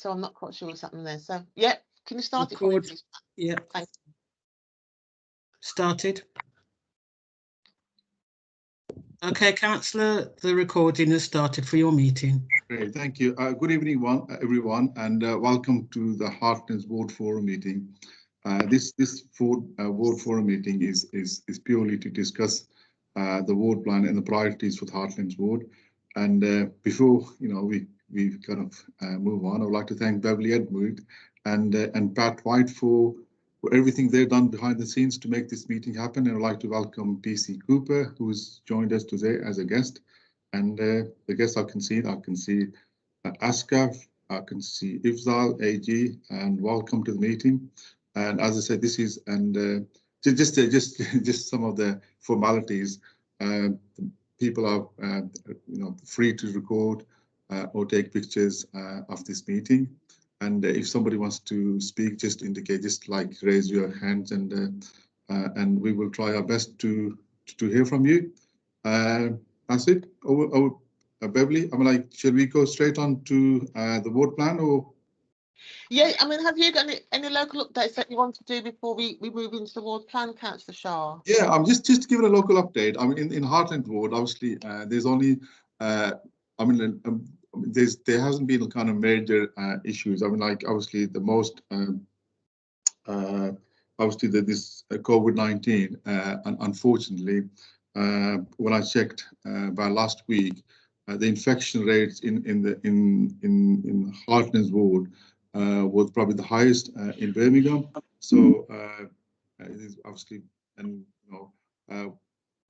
so I'm not quite sure what's happening there. So, yeah, can you start it for me, please? Yeah. Thank you. Started. Okay, Councillor, the recording has started for your meeting. Great, thank you. Good evening, everyone, and welcome to the Heartlands Ward Forum meeting. This Ward Forum meeting is purely to discuss the ward plan and the priorities for the Heartlands Ward. And before we kind of move on, I would like to thank Beverly Edmund and Pat White for everything they've done behind the scenes to make this meeting happen. And I'd like to welcome PC Cooper, who's joined us today as a guest. And the guests I can see Ascaf, I can see Ifzal, AG, and welcome to the meeting. And as I said, this is just some of the formalities. People are free to record or take pictures of this meeting. And if somebody wants to speak, just indicate, just like raise your hands, and we will try our best to hear from you. That's it. Over, Beverly, should we go straight on to the ward plan, or? Yeah, I mean, have you got any local updates that you want to do before we move into the ward plan, Councillor Shah? Yeah, I'm just to give it a local update. I mean, in Heartland Ward, obviously, there's only, there hasn't been a kind of major issues. I mean, like obviously the most, obviously this COVID-19, and unfortunately, when I checked by last week, the infection rates in Heartlands Ward was probably the highest in Birmingham. So it is obviously, and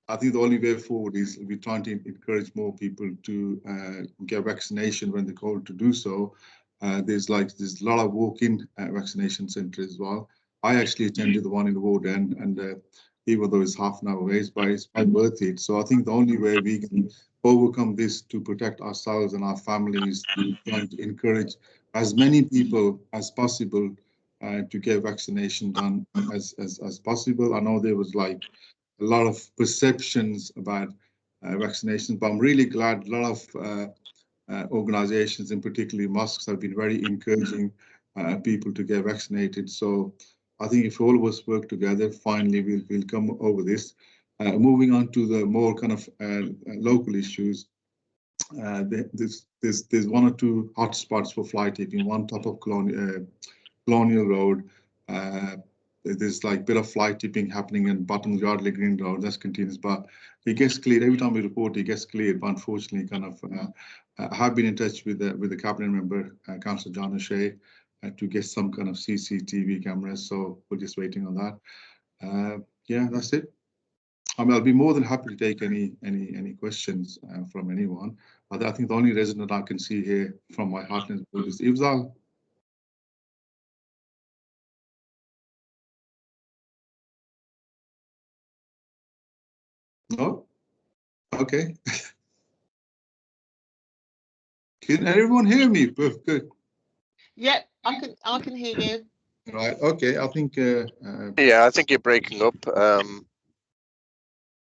I think the only way forward is we're trying to encourage more people to get vaccination when they're called to do so. There's a lot of walk-in vaccination centres as well. I actually attended the one in the ward end, and even though it's half an hour away, but it's quite worth it. So I think the only way we can overcome this to protect ourselves and our families, trying to encourage as many people as possible to get vaccination done as possible. I know there was like a lot of perceptions about vaccinations, but I'm really glad a lot of organizations, and particularly mosques, have been very encouraging people to get vaccinated. So I think if all of us work together, finally we'll come over this. Moving on to the more kind of local issues, there's one or two hotspots for fly tipping. One top of Colonial Road. There's like a bit of fly tipping happening in Bottoms Yardley Green Road. That's continuous, but it gets cleared every time we report. It gets cleared, but unfortunately, kind of, I have been in touch with the cabinet member, Councillor John O'Shea, to get some kind of CCTV cameras. So we're just waiting on that. Yeah, that's it. I mean, I'll be more than happy to take any questions from anyone. I think the only resident I can see here from my Heartlands Board is Ifzal. No? Okay. Can everyone hear me? Good. Yeah, I can hear you. Right. Okay. I think. Yeah, I think you're breaking up.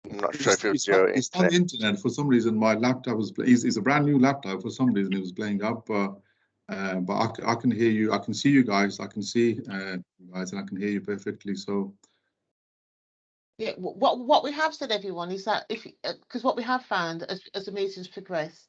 I'm not sure if it's your it's on the internet. For some reason, my laptop was. It's a brand new laptop. For some reason, it was playing up. But I can hear you. I can see you guys. I can see you guys, and I can hear you perfectly. So. Yeah, what we have said, everyone, is that because what we have found as the meetings progress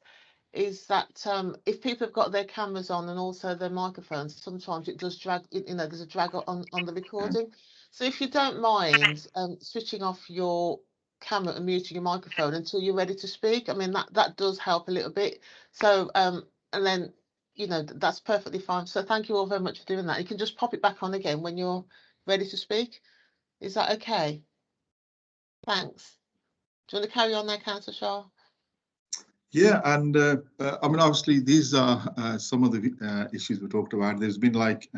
is that if people have got their cameras on and also their microphones, sometimes it does drag. There's a drag on the recording. So if you don't mind switching off your camera and muting your microphone until you're ready to speak, I mean that does help a little bit. So and then that's perfectly fine. So thank you all very much for doing that. You can just pop it back on again when you're ready to speak. Is that okay? Thanks. Do you want to carry on there, Councillor Shah? Yeah, and I mean, obviously, these are some of the issues we talked about. There's been like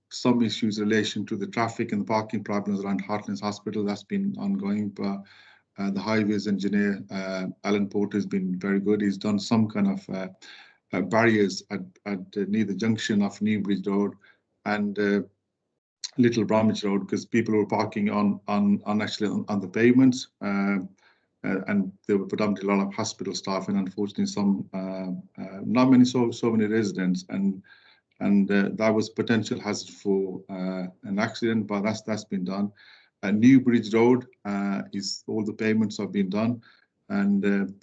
some issues in relation to the traffic and the parking problems around Heartlands Hospital. That's been ongoing, but the highways engineer, Alan Porter, has been very good. He's done some kind of barriers at near the junction of Newbridge Road and Little Bromwich Road, because people were parking on the pavements. And there were predominantly a lot of hospital staff, and unfortunately some not many so many residents, and that was potential hazard for an accident, but that's been done. New Bridge Road is all the payments have been done, and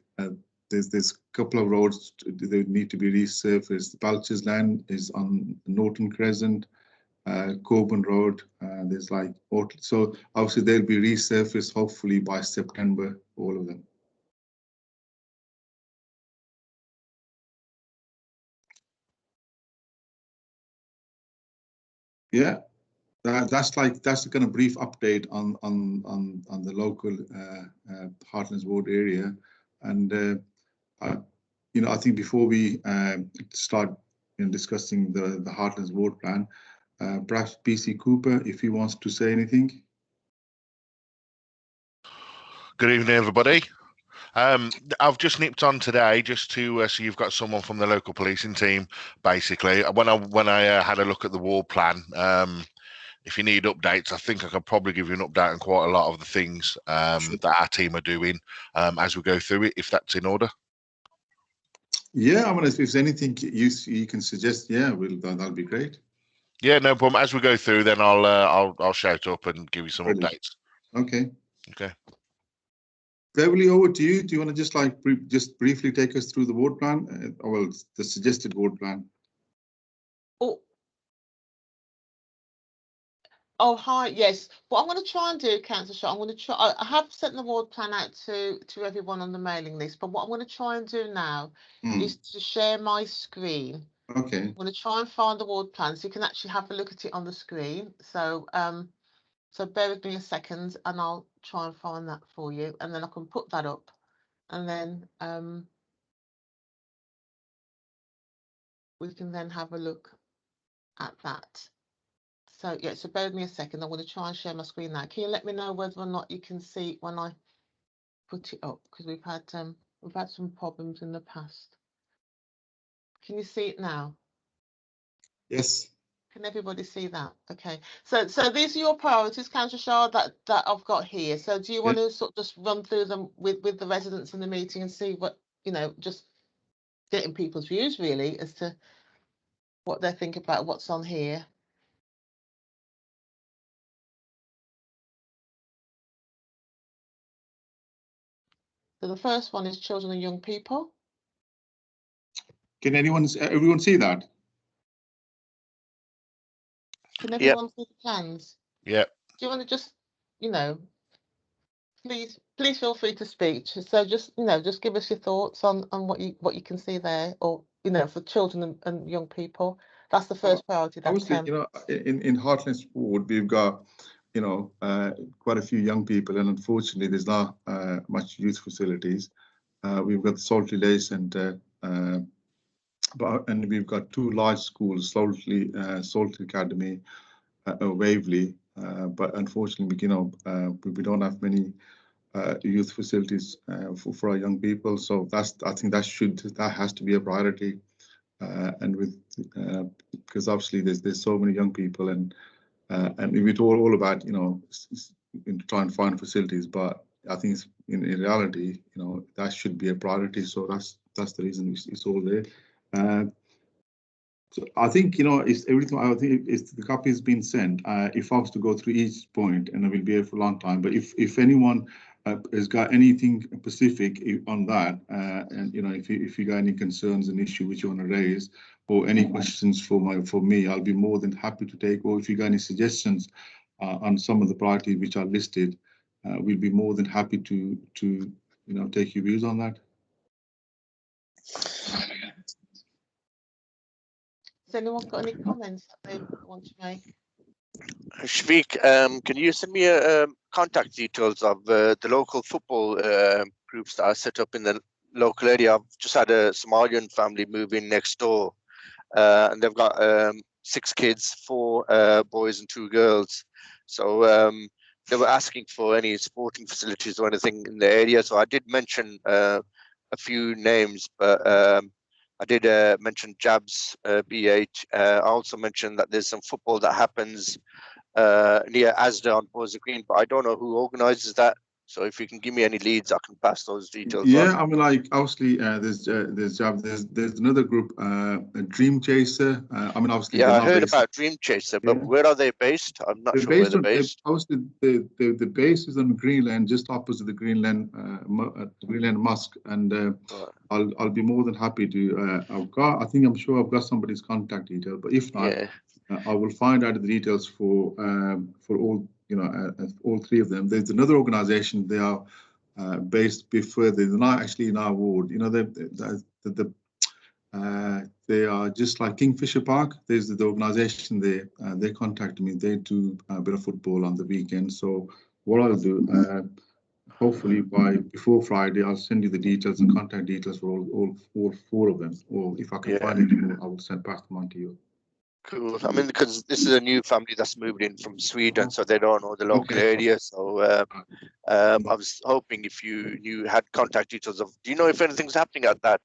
there's a couple of roads they need to be resurfaced. Balch's Land is on Norton Crescent, Coburn Road. There's like so obviously they'll be resurfaced hopefully by September, all of them. Yeah, that's the kind of brief update on the local Heartlands ward area, and you know, I think before we start discussing the Heartlands ward plan, perhaps PC Cooper, if he wants to say anything. Good evening, everybody. I've just nipped on today just to so you've got someone from the local policing team. Basically, when I had a look at the ward plan, if you need updates, I think I could probably give you an update on quite a lot of the things that our team are doing as we go through it, if that's in order. Yeah, I mean, if there's anything you can suggest, yeah, that'll be great. Yeah, no problem. As we go through, then I'll shout up and give you some updates. Okay. Okay. Beverly, over to you. Do you want to just briefly take us through the ward plan? Well, the suggested ward plan. Oh, hi. Yes. What I'm going to try and do, Councillor Shah, I'm going to try. I have sent the ward plan out to everyone on the mailing list, but what I'm going to try and do now is to share my screen. Okay. I'm going to try and find the ward plan so you can actually have a look at it on the screen. So, so bear with me a second, and I'll try and find that for you, and then I can put that up, and then we can then have a look at that. So yeah, so bear with me a second. I'm going to try and share my screen now. Can you let me know whether or not you can see it when I put it up? Because we've had some problems in the past. Can you see it now? Yes. Can everybody see that? Okay. So these are your priorities, Councillor Shah, that I've got here. So do you want to sort of just run through them with the residents in the meeting and see what, you know, just getting people's views really as to what they think about what's on here? So the first one is children and young people. Can everyone see that? Can everyone see the plans? Yeah. Do you want to just, you know, please feel free to speak. So just, you know, just give us your thoughts on what you can see there, or, you know, for children and young people. That's the first priority. Obviously, you know, in Heartlands ward, we've got, you know, quite a few young people, and unfortunately, there's not much youth facilities. We've got Saltley Lace and we've got two large schools, Saltley Academy, Waverley. But unfortunately, you know, we don't have many youth facilities for our young people. So I think that has to be a priority. And because obviously there's so many young people, and we talk all about, you know, try and find facilities, but I think in reality, you know, that should be a priority. So that's the reason it's all there. So I think, you know, it's everything. I think it's the copy has been sent. If I was to go through each point, and I will be here for a long time. But if anyone has got anything specific on that, and you know, if you got any concerns, an issue which you want to raise, or any questions for me, I'll be more than happy to take. Or if you got any suggestions on some of the priorities which are listed, we'll be more than happy to you know, take your views on that. Has anyone got any comments that they want to make? Shafique, can you send me contact details of the local football groups that are set up in the local area? I've just had a Somalian family move in next door, and they've got 6 kids, 4 boys and 2 girls. So they were asking for any sporting facilities or anything in the area. So I did mention a few names, but I did mention Jabs, BH. I also mentioned that there's some football that happens near Asda on Bowser Green, but I don't know who organises that. So if you can give me any leads, I can pass those details Yeah, on. I mean, like obviously, there's another group, a Dream Chaser. I mean, obviously Yeah, they're I not heard based. about Dream Chaser, but Yeah. where are they based? I'm not They're sure where based they're on based. obviously the base is on Greenland, just opposite the Greenland Greenland Mosque, and Right. I'll be more than happy to. I'm sure I've got somebody's contact detail, but if not, Yeah, I will find out the details for all all three of them. There's another organization. They are based a bit further. They're not actually in our ward. You know, they are just like Kingfisher Park. There's the organization there. They contacted me. They do a bit of football on the weekend. So what I'll do, hopefully before Friday, I'll send you the details and contact details for all four of them. Or if I can Yeah. find any more, I will pass them on to you. cool. I mean, because this is a new family that's moved in from Sweden, so they don't know the local Okay. area. So I was hoping if you had contact details of. Do you know if anything's happening at that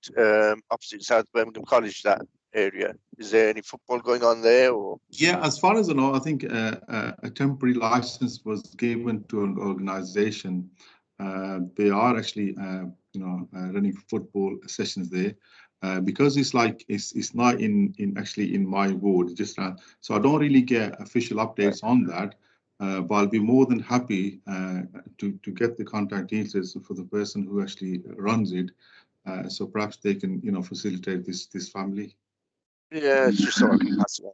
opposite South Birmingham College, that area? Is there any football going on there? Or Yeah, as far as I know, I think a temporary license was given to an organization. They are actually, running football sessions there. Because it's like it's not actually in my ward, just so I don't really get official updates on that. But I'll be more than happy to get the contact details for the person who actually runs it. So perhaps they can facilitate this family. yeah, it's just so I can pass it on.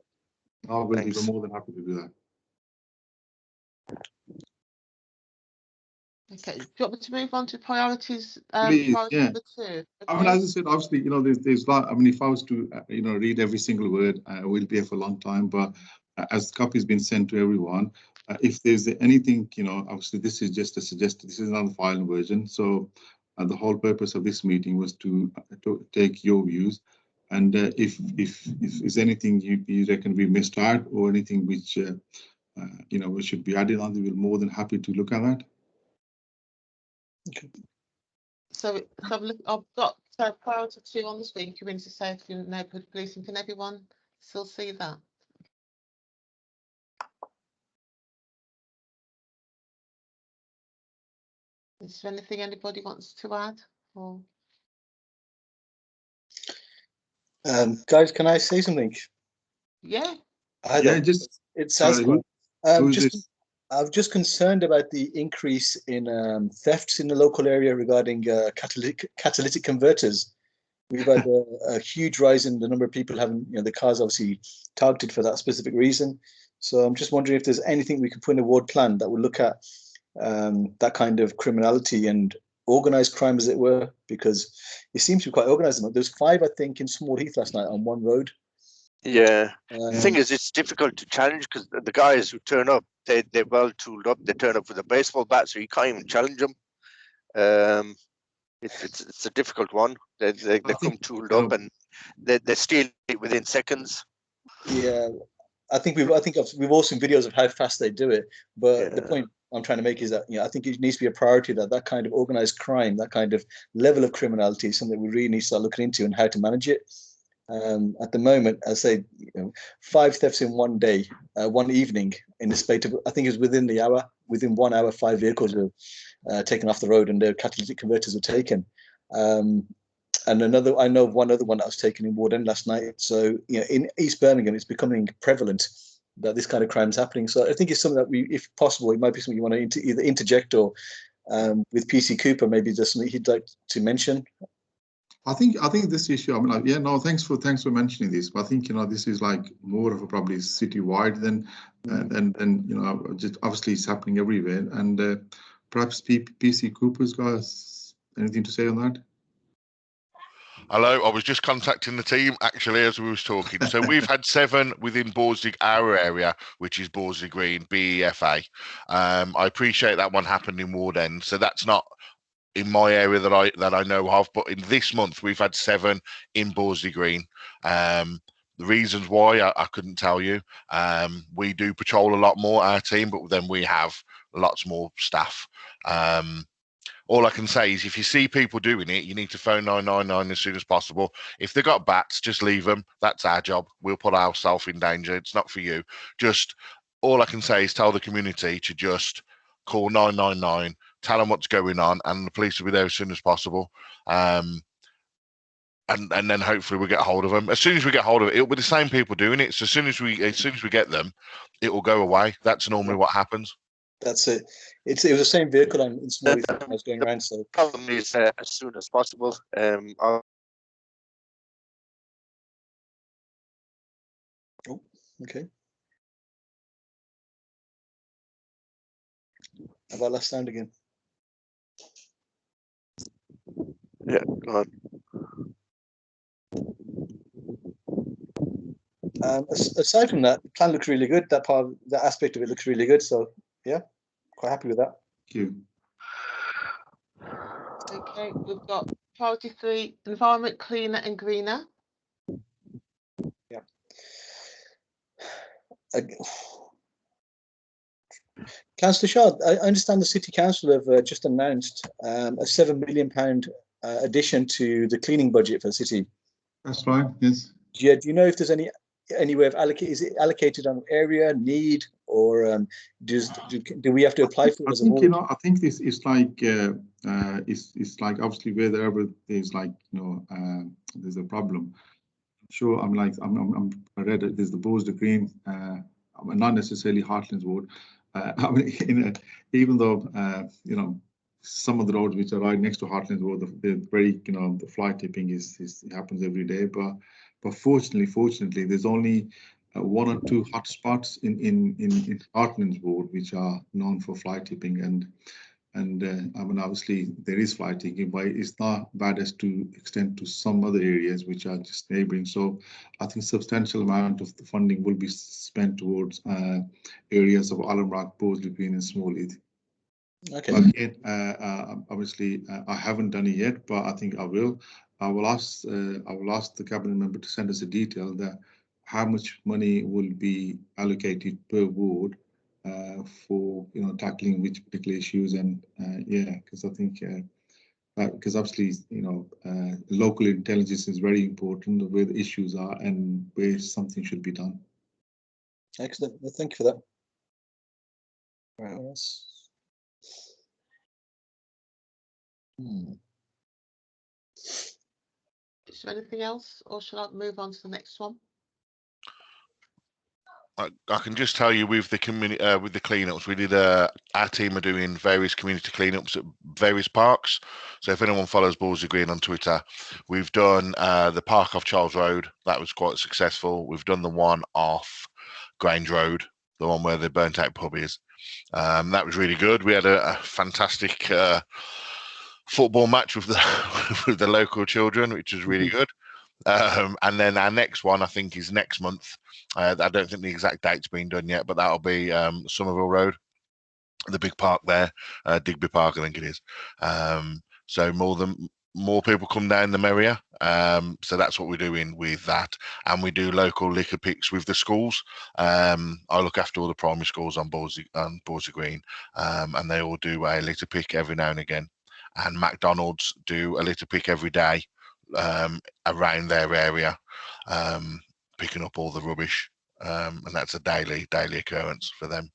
I will be Thanks. more than happy to do that. Okay. Do you want me to move on to priorities? Please, Priority yeah. number 2. I mean, as I said, obviously, there's lot. I mean, if I was to, read every single word, we'll be here for a long time. But as the copy's been sent to everyone, if there's anything, obviously, this is just a suggested. This is not the final version. So the whole purpose of this meeting was to take your views, and if there's anything you reckon we missed out or anything which we should be added on, we're more than happy to look at that. Okay. So I've got priority 2 on the screen, community safety and neighbourhood policing. Can everyone still see that? Is there anything anybody wants to add? Or guys, can I say something? yeah. Hi Yeah, there. just It's sorry, Saskia. who is this? I'm just concerned about the increase in thefts in the local area regarding catalytic converters. We've had a huge rise in the number of people having, the cars obviously targeted for that specific reason. So I'm just wondering if there's anything we could put in a ward plan that would look at that kind of criminality and organized crime, as it were, because it seems to be quite organized. There's 5, I think, in Small Heath last night on one road. Yeah. The thing is, it's difficult to challenge because the guys who turn up, they're well tooled up. They turn up with a baseball bat, so you can't even challenge them. It's a difficult one. They come tooled up and they steal it within seconds. Yeah, I think we've all seen videos of how fast they do it. But the point I'm trying to make is that I think it needs to be a priority that kind of organized crime, that kind of level of criminality, is something we really need to start looking into and how to manage it. At the moment, I say 5 thefts in one day, one evening, in the space of, I think it was within 1 hour, 5 vehicles were taken off the road and their catalytic converters were taken. And I know of one other one that was taken in Ward End last night. So in East Birmingham, it's becoming prevalent that this kind of crime is happening. So I think it's something that if possible, it might be something you want to either interject or with PC Cooper, maybe there's something he'd like to mention. I think this issue. I mean, thanks for mentioning this. But I think this is like more of a probably citywide than just obviously it's happening everywhere. And perhaps PC Cooper's got anything to say on that. Hello, I was just contacting the team actually as we was talking. So we've had 7 within Borsley, our area, which is Borsley Green, BEFA. I appreciate that one happened in Ward End, so that's not in my area that I know of. But in this month, we've had 7 in Borsley Green. The reasons why I couldn't tell you. We do patrol a lot more, our team, but then we have lots more staff. All I can say is if you see people doing it, you need to phone 999 as soon as possible. If they've got bats, just leave them. That's our job. We'll put ourselves in danger. It's not for you. Just all I can say is tell the community to just call 999, tell them what's going on, and the police will be there as soon as possible. And then hopefully we'll get hold of them. As soon as we get hold of it, it'll be the same people doing it. So as soon as we get them, it will go away. That's normally what happens. That's it. It was the same vehicle in Smalley I was going around. So problem is as soon as possible. Okay. How about last sound again? Yeah, go on. Aside from that, the plan looks really good. That aspect of it looks really good. So yeah, quite happy with that. Thank you. Okay, we've got priority 3, environment cleaner and greener. Yeah. Councillor Shah, I understand the City Council have just announced a £7 million addition to the cleaning budget for the city. That's right. Yes. Yeah, do you know if there's any way of is it allocated on area, need, or do we have to apply for it as a ward? I think this is like it's like obviously wherever there's like there's a problem. Sure, I read it. There's the Bowes Green, not necessarily Heartlands ward. I mean, even though some of the roads which are right next to Heartlands ward, they're very the fly tipping it happens every day. But fortunately, there's only 1 or 2 hot spots in Heartlands ward which are known for fly tipping, and I mean, obviously there is fly tipping, but it's not bad as to extend to some other areas which are just neighbouring. So I think substantial amount of the funding will be spent towards areas of Allenbrock, Bowes Green, and Smallheath. Okay. But again, obviously I haven't done it yet, but I think I will. I will ask the cabinet member to send us a detail that how much money will be allocated per ward for tackling which particular issues, and yeah, because I think because obviously local intelligence is very important, where the issues are and where something should be done. Excellent. Well, thank you for that. Right, what else? Is there anything else, or shall I move on to the next one? I can just tell you with the community with the cleanups, we did our team are doing various community cleanups at various parks. So if anyone follows Bowes Green on Twitter, we've done the park off Charles Road. That was quite successful. We've done the one off Grange Road, the one where the burnt out pub is. That was really good. We had a fantastic football match with the with the local children, which was really good. And then our next one, I think, is next month. I don't think the exact date's been done yet, but that'll be Somerville Road, the big park there, Digby Park, I think it is. So more people come down, the merrier. So that's what we're doing with that, and we do local liquor picks with the schools. I look after all the primary schools on Bowes Green, and they all do a litter pick every now and again. And McDonald's do a litter pick every day around their area, picking up all the rubbish, and that's a daily occurrence for them.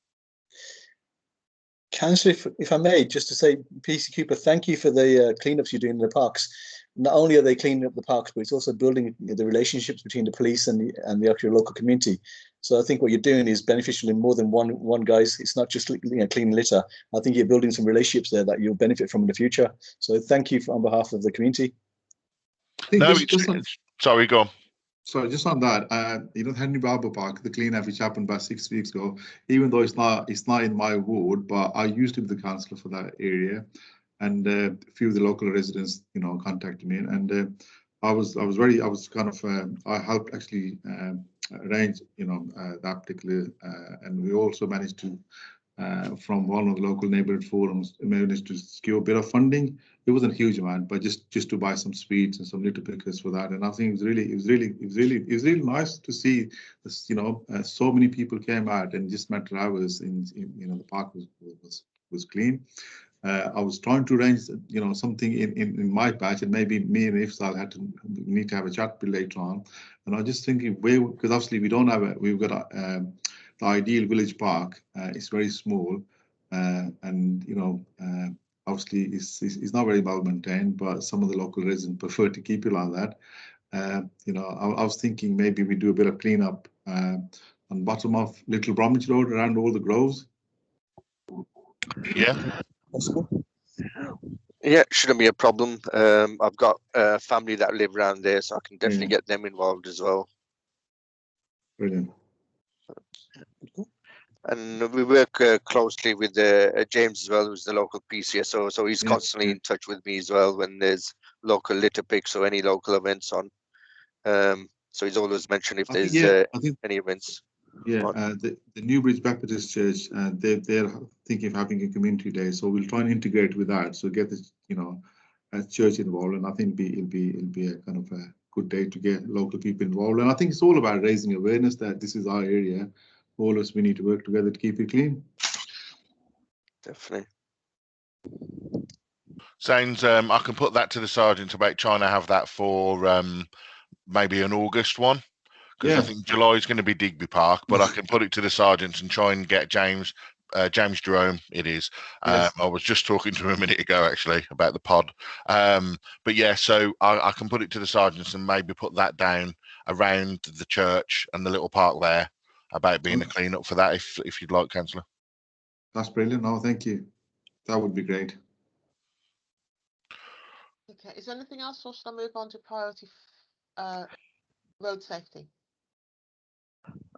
Councillor, if I may, just to say, PC Cooper, thank you for the cleanups you're doing in the parks. Not only are they cleaning up the parks, but it's also building the relationships between the police and the actual local community. So I think what you're doing is beneficial in more than one guys. It's not just clean litter. I think you're building some relationships there that you'll benefit from in the future. So thank you on behalf of the community. Sorry, go on. Sorry, just on that, Henry Barber Park, the cleanup which happened about 6 weeks ago, even though it's not in my ward, but I used to be the councillor for that area, and a few of the local residents, contacted me, and I helped actually arrange, that particular, and we also managed to, from one of the local neighbourhood forums, managed to secure a bit of funding. It wasn't a huge amount, but just to buy some sweets and some litter pickers for that. And I think it was really nice to see this, so many people came out, and just matter of hours in the park was clean. I was trying to arrange, something in my patch, and maybe me and Ifsal need to have a chat later on. And I was just thinking, because obviously we've got the ideal village park. It's very small, and obviously is not very well maintained, but some of the local residents prefer to keep it like that. You know, I was thinking maybe we do a bit of cleanup on bottom of Little Bromwich Road around all the groves. Yeah. Possible. Yeah, shouldn't be a problem. I've got a family that live around there, so I can definitely Yeah. get them involved as well. Brilliant. And we work closely with James as well, who's the local PCSO. So he's Yeah, constantly yeah. in touch with me as well when there's local litter picks or any local events on. So he's always mentioned if I think, there's I think, any events. yeah, on. the Newbridge Baptist Church, they're thinking of having a community day, so we'll try and integrate with that. So get the, you know, church involved, and I think it'll be a kind of a good day to get local people involved. And I think it's all about raising awareness that this is our area. All of us, we need to work together to keep it clean. Definitely. Sounds. I can put that to the sergeant about trying to have that for maybe an August one, because I think July is going to be Digby Park, but I can put it to the sergeants and try and get James Jerome. It is. Yes. I was just talking to him a minute ago actually about the pod. But yeah, so I can put it to the sergeants and maybe put that down around the church and the little park there about being a clean up for that, if you'd like, Councillor. That's brilliant. No, thank you. That would be great. Okay, is there anything else, or should I move on to priority road safety?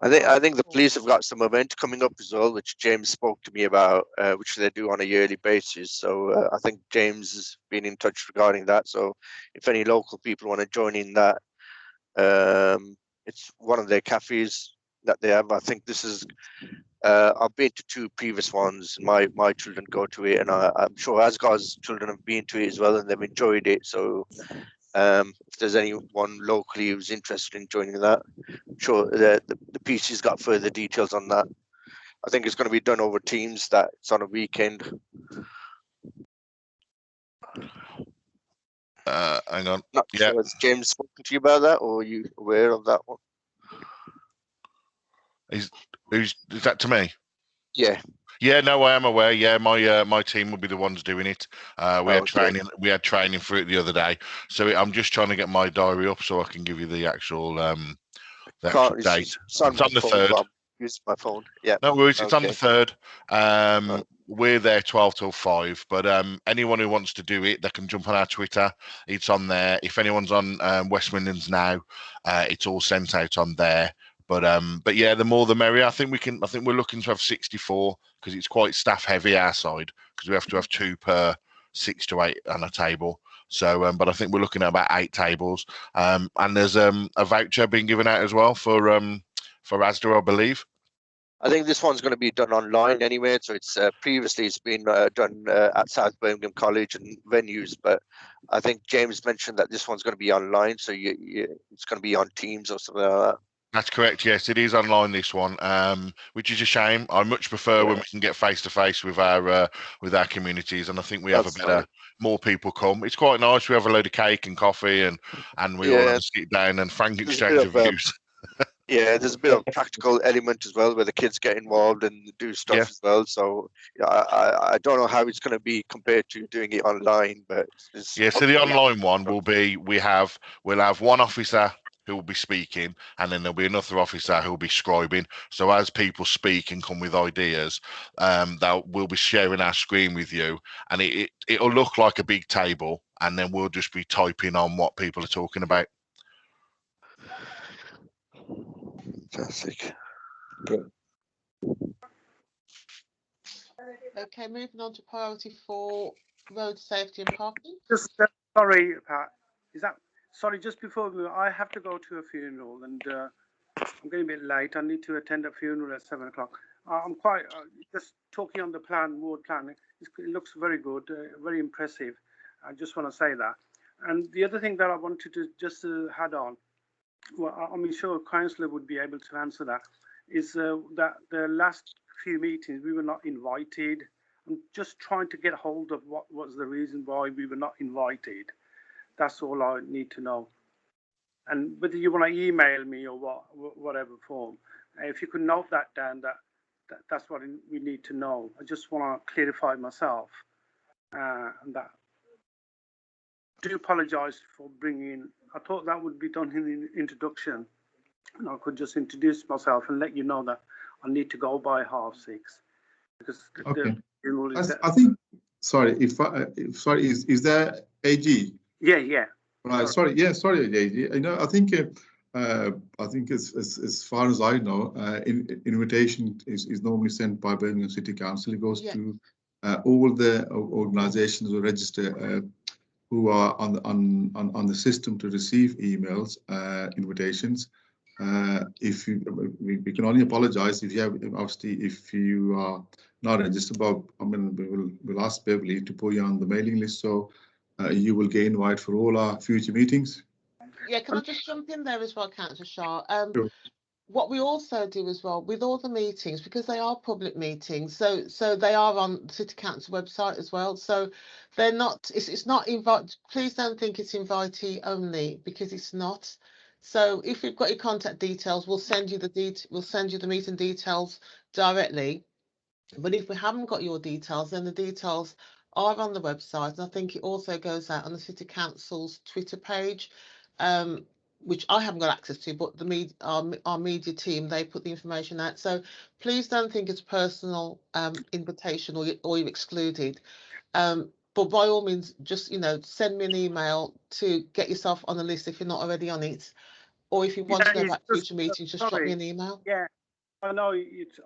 I think the police have got some event coming up as well, which James spoke to me about, which they do on a yearly basis. So I think James has been in touch regarding that. So if any local people want to join in that, it's one of their cafes that they have. I think this is. I've been to 2 previous ones. My children go to it, and I'm sure Asgard's children have been to it as well, and they've enjoyed it. So if there's anyone locally who's interested in joining that, I'm sure the PC's got further details on that. I think it's going to be done over Teams. That it's on a weekend. Hang on. Not Yeah. sure. Has James spoken to you about that, or are you aware of that one? Is that to me? Yeah. Yeah, no, I am aware. Yeah, my team will be the ones doing it. We had Okay. training for it the other day. So I'm just trying to get my diary up so I can give you the actual date. It's on It's my on the phone, 3rd. but I'm using my phone. Yeah. No worries, it's on the Okay. 3rd. We're there 12 till 5, but anyone who wants to do it, they can jump on our Twitter. It's on there. If anyone's on West Midlands now, it's all sent out on there. But yeah, the more the merrier. I think we're looking to have 64 because it's quite staff heavy our side, because we have to have 2 per 6 to 8 on a table. So, but I think we're looking at about 8 tables. And there's a voucher being given out as well for Asda, I believe. I think this one's going to be done online anyway. So it's previously it's been done at South Birmingham College and venues, but I think James mentioned that this one's going to be online. So it's going to be on Teams or something like that. That's correct. Yes, it is online, this one, which is a shame. I much prefer when we can get face to face with our communities, and I think we have more people come. It's quite nice. We have a load of cake and coffee, and we all have a sit down and frank exchange of views. Yeah, there's a bit of practical element as well where the kids get involved and do stuff as well. So I don't know how it's going to be compared to doing it online, but so the online one will be we'll have one officer who will be speaking, and then there'll be another officer who will be scribing. So as people speak and come with ideas, we'll be sharing our screen with you, and it'll look like a big table, and then we'll just be typing on what people are talking about. Fantastic. Great. Okay, moving on to priority 4, road safety and parking. Just sorry, Pat. Sorry? Just before we, I have to go to a funeral, and I'm getting a bit late. I need to attend a funeral at 7 o'clock. I'm quite just talking on the ward plan. It looks very good, very impressive. I just want to say that. And the other thing that I wanted to just add on, well, I'm sure Councillor would be able to answer that, is that the last few meetings we were not invited. I'm just trying to get hold of what was the reason why we were not invited. That's all I need to know. And whether you want to email me or whatever form, if you could note that down, that's what we need to know. I just want to clarify myself. and that. I do apologise for bringing. I thought that would be done in the introduction, and I could just introduce myself and let you know that I need to go by 6:30 because Okay. the funeral is I think. Sorry, sorry, is there AG? yeah. Right. Sorry. Yeah. Sorry, AG. You know, I think as far as I know, invitation is normally sent by Birmingham City Council. It goes to all the organisations who register who are on the system to receive emails, invitations. If you, we can only apologise if you have, obviously, if you are not registered. But I mean, we'll ask Beverly to put you on the mailing list, so you will get invited for all our future meetings. Yeah, can I just jump in there as well, Councillor Shah? Sure. What we also do as well with all the meetings, because they are public meetings, so they are on the City Council website as well. So they're not. It's not invite. Please don't think it's invitee only, because it's not. So if you've got your contact details, we'll send you the meeting details directly. But if we haven't got your details, then the details are on the website. And I think it also goes out on the City Council's Twitter page, which I haven't got access to, but our media team, they put the information out. So please don't think it's a personal invitation or you're excluded. But by all means, just, send me an email to get yourself on the list if you're not already on it. Or if you want to know about future meetings, just drop me an email. Yeah, I know.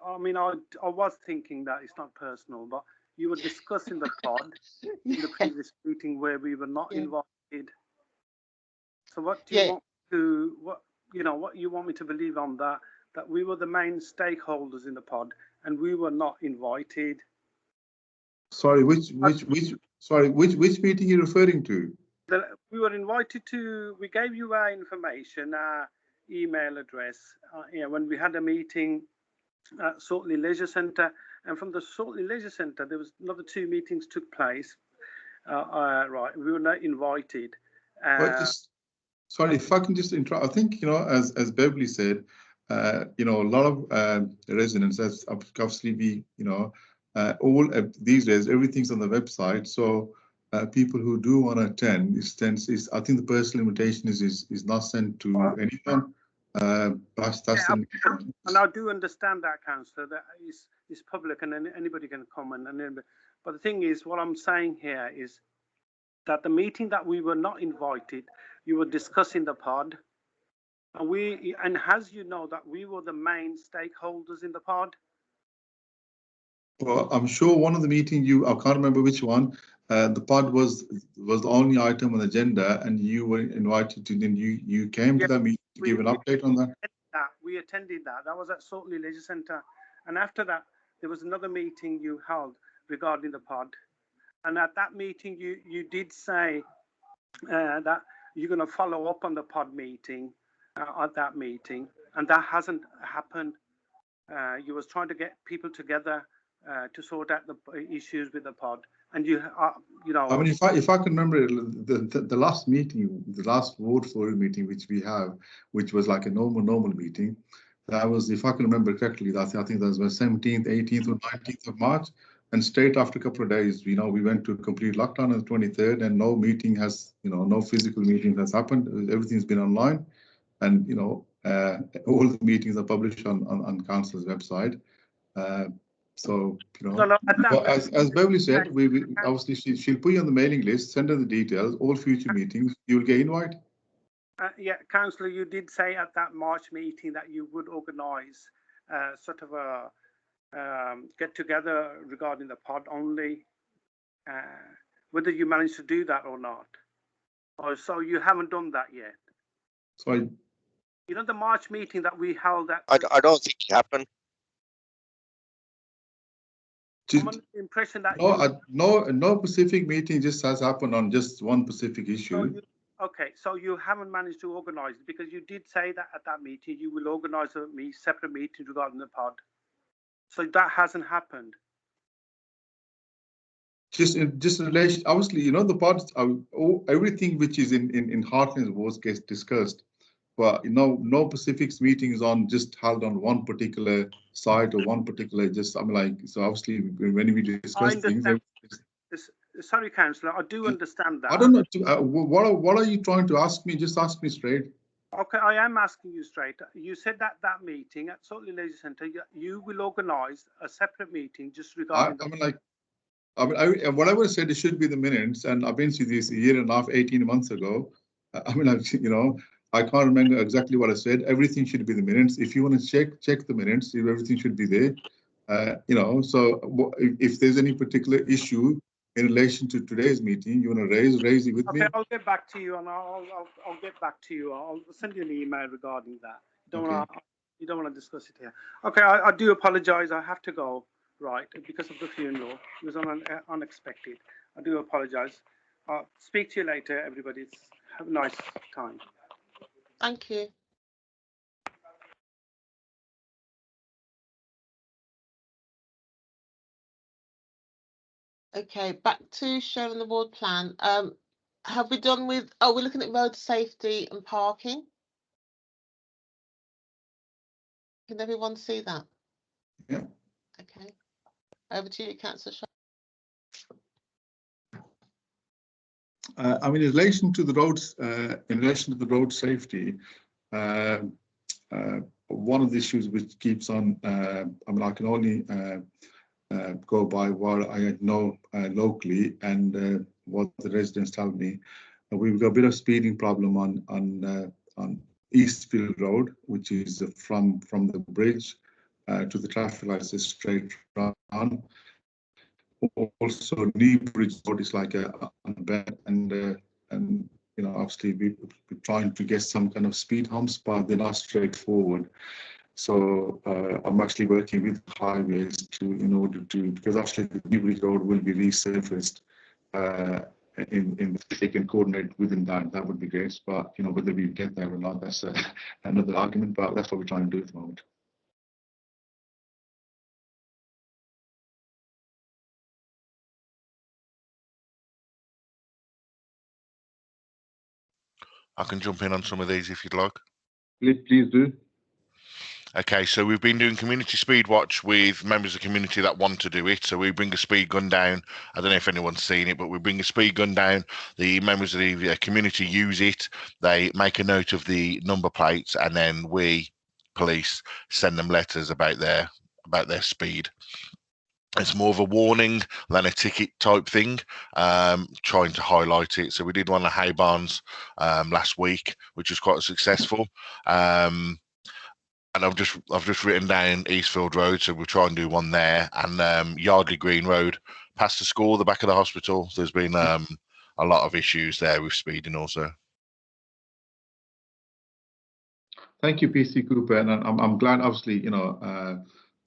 I mean, I was thinking that it's not personal, but you were discussing the pod in the previous meeting where we were not invited. So what do you want to what you want me to believe on that we were the main stakeholders in the pod and we were not invited? Sorry, which meeting are you referring to? We were invited to. We gave you our information, our email address. When we had a meeting at Shortley Leisure Centre, and from the Shortley Leisure Centre, there was another 2 meetings took place. Right, we were not invited. Sorry, if I can just interrupt. I think, as Beverly said, a lot of residents, as obviously we, all these days, everything's on the website. So people who do want to attend, I think the personal invitation is not sent to anyone. And I do understand that, Councillor, that is public and anybody can comment. But the thing is, what I'm saying here is that the meeting that we were not invited, you were discussing the pod, and as you know, that we were the main stakeholders in the pod. Well, I'm sure one of the meetings I can't remember which one. The pod was the only item on the agenda, and you were invited to. Then you came to that meeting to give an update on that. We attended that. That was at Shortley Leisure Centre, and after that, there was another meeting you held regarding the pod. And at that meeting, you did say that you're going to follow up on the pod meeting at that meeting, and that hasn't happened. You was trying to get people together to sort out the issues with the pod, and I mean, if I can remember the last meeting, the last ward forum meeting which we have, which was like a normal meeting, that was, if I can remember correctly, I think that was 17th, 18th, or 19th of March. And straight after a couple of days, we went to complete lockdown on the 23rd, and no meeting has, no physical meeting has happened. Everything's been online, and all the meetings are published on council's website. So as Beverly said, we obviously she'll put you on the mailing list, send her the details. All future meetings, you'll get invited. Yeah, Councillor, you did say at that March meeting that you would organise sort of a get together regarding the pod only. Whether you managed to do that or not, or so you haven't done that yet. Sorry. The March meeting that we held at. I don't think it happened. I'm under the impression that no specific meeting just has happened on just one specific issue. So you haven't managed to organise it, because you did say that at that meeting you will organise a separate meeting regarding the pod. So that hasn't happened. Just in relation, obviously, the pods, everything which is in Heartlands was gets discussed, but no specifics meetings on just held on one particular site or one particular so obviously when we discuss things. sorry, councillor, I do understand that. I don't know. What are you trying to ask me? Just ask me straight. Okay, I am asking you straight. You said that meeting at Cllr Leisure Centre, you will organise a separate meeting just regarding. Whatever I said, it should be the minutes. And I've been to this a year and a half, 18 months ago. I can't remember exactly what I said. Everything should be the minutes. If you want to check the minutes, everything should be there. So if there's any particular issue in relation to today's meeting, you want to raise it with me. Okay, I'll get back to you, and I'll get back to you. I'll send you an email regarding that. You don't want to discuss it here. Okay, I do apologise. I have to go, right, because of the funeral. It was unexpected. I do apologise. I'll speak to you later, everybody. Have a nice time. Thank you. Okay, back to showing the ward plan. Have we done with? Oh, we're looking at road safety and parking. Can everyone see that? Yeah. Okay. Over to you, Councillor Shah. In relation to the roads, safety, one of the issues which keeps on, I can only go by what I know locally and what the residents tell me. We've got a bit of speeding problem on Eastfield Road, which is from the bridge to the traffic lights straight on. Also, New Bridge Road is like a bed, and obviously we're trying to get some kind of speed humps, but they're not straightforward. So I'm actually working with highways because actually the New Bridge Road will be resurfaced. If they can coordinate within that would be great. But whether we get there or not, that's another argument. But that's what we're trying to do at the moment. I can jump in on some of these if you'd like. Please do. Okay, so we've been doing community speed watch with members of the community that want to do it. So we bring a speed gun down. I don't know if anyone's seen it, but we bring a speed gun down. The members of the community use it. They make a note of the number plates, and then we, police, send them letters about their speed. It's more of a warning than a ticket type thing, trying to highlight it. So we did one at Hay Barnes last week, which was quite successful. And I've just written down Eastfield Road, so we'll try and do one there, and Yardley Green Road, past the school, the back of the hospital. There's been a lot of issues there with speeding also. Thank you, PC Cooper, and I'm glad. Obviously,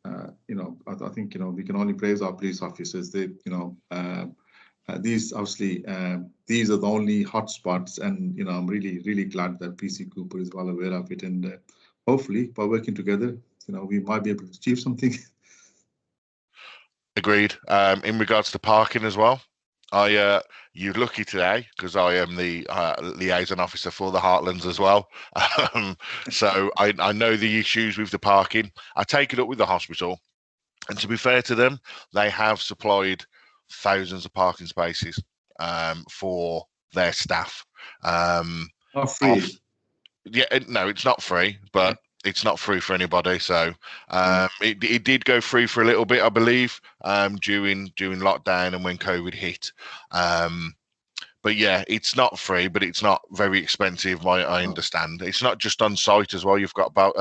I think we can only praise our police officers. They, these obviously these are the only hotspots, and I'm really glad that PC Cooper is well aware of it, and hopefully by working together, we might be able to achieve something. Agreed. In regards to parking as well, you're lucky today because I am the liaison officer for the Heartlands as well. So I know the issues with the parking. I take it up with the hospital, and to be fair to them, they have supplied thousands of parking spaces for their staff. Not free. No, it's not free, but it's not free for anybody. So it did go free for a little bit, I believe, during lockdown and when COVID hit. But yeah, it's not free, but it's not very expensive. I understand. It's not just on site as well. You've got about